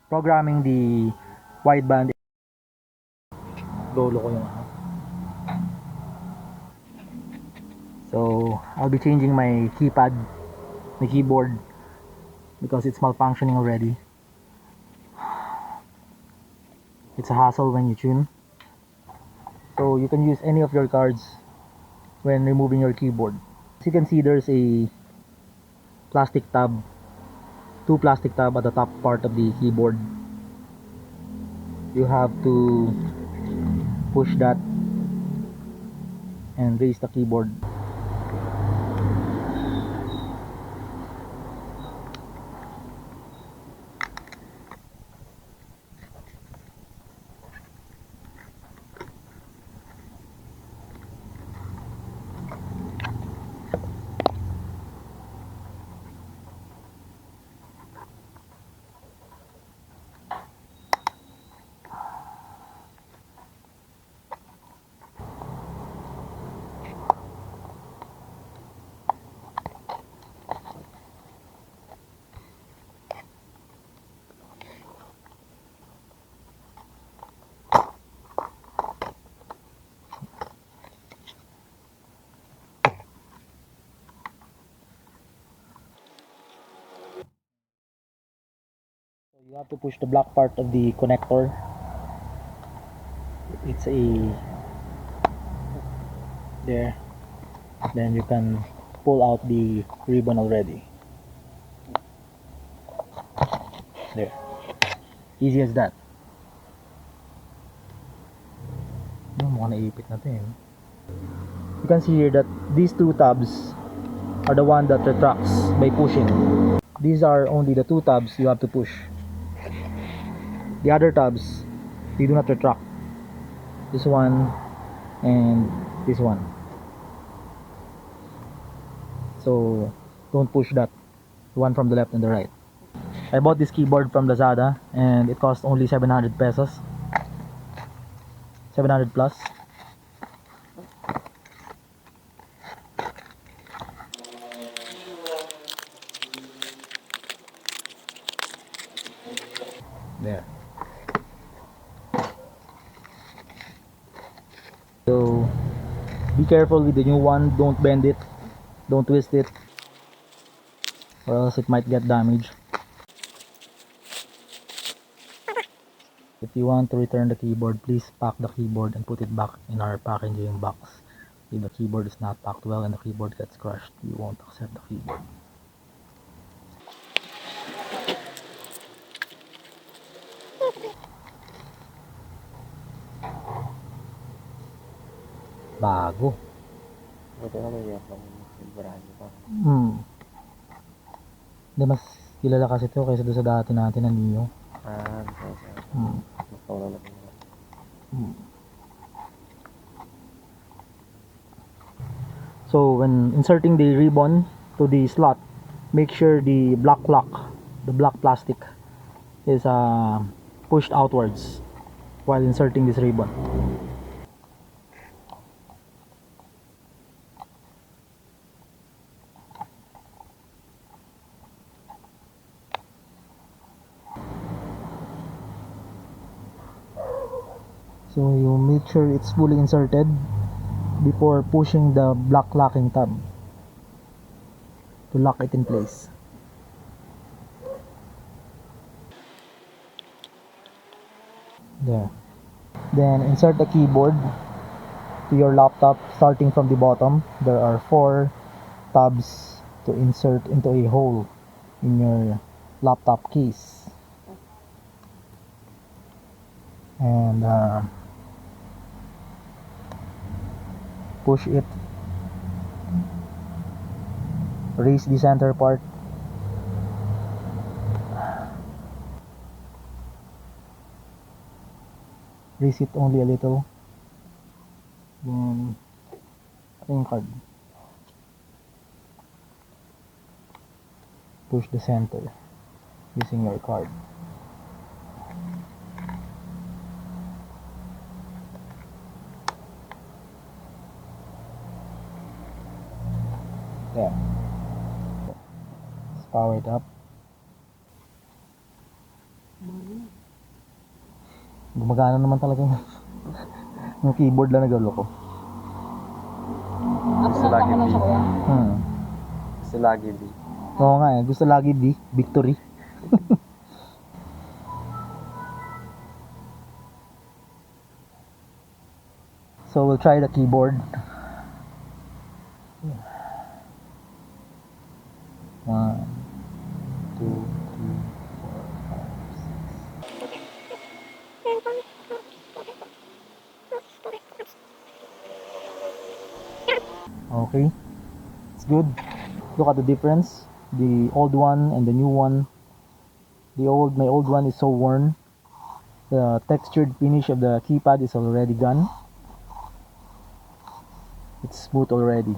programming the wideband. Lolo ko yung ano. So I'll be changing my keypad, my keyboard, because it's malfunctioning already. It's a hassle when you tune. So you can use any of your cards when removing your keyboard. As you can see, there's a plastic tab, two plastic tab at the top part of the keyboard. You have to push that and raise the keyboard. You have to push the black part of the connector. It's a there. Then you can pull out the ribbon already. There. Easy as that. Mukhang naipit na to eh. You can see here that these two tabs are the one that retracts by pushing. These are only the two tabs you have to push. The other tabs, they do not retract. This one and this one. So don't push that. The one from the left and the right. I bought this keyboard from Lazada and it cost only 700 pesos. 700 plus. There. So be careful with the new one. Don't bend it, don't twist it, or else it might get damaged. If you want to return the keyboard, please pack the keyboard and put it back in our packaging box. If the keyboard is not packed well and the keyboard gets crushed, we won't accept the keyboard. Bago. Buti na may yakang brand pa. Hindi, mas kilala kasi ito kaysa doon sa dati natin na Neo. Mas taon na lang. So when inserting the ribbon to the slot, make sure the black lock, the black plastic, is pushed outwards while inserting this ribbon. So you make sure it's fully inserted before pushing the black locking tab to lock it in place. There. Then insert the keyboard to your laptop starting from the bottom. There are 4 tabs to insert into a hole in your laptop case. And push it, raise the center part, raise it only a little, then yung card, push the center using your card. Yeah. Let's power it up. Gumagana naman talaga yung keyboard lang nagloloko. Gusto lagi B. Hmm. Gusto lagi B. Oo nga eh, gusto lagi di victory. So we'll try the keyboard. 1, 2, 3, 4, 5, 6. Okay, it's good. Look at the difference. The old one and the new one. My old one is so worn. The textured finish of the keypad is already gone. It's smooth already.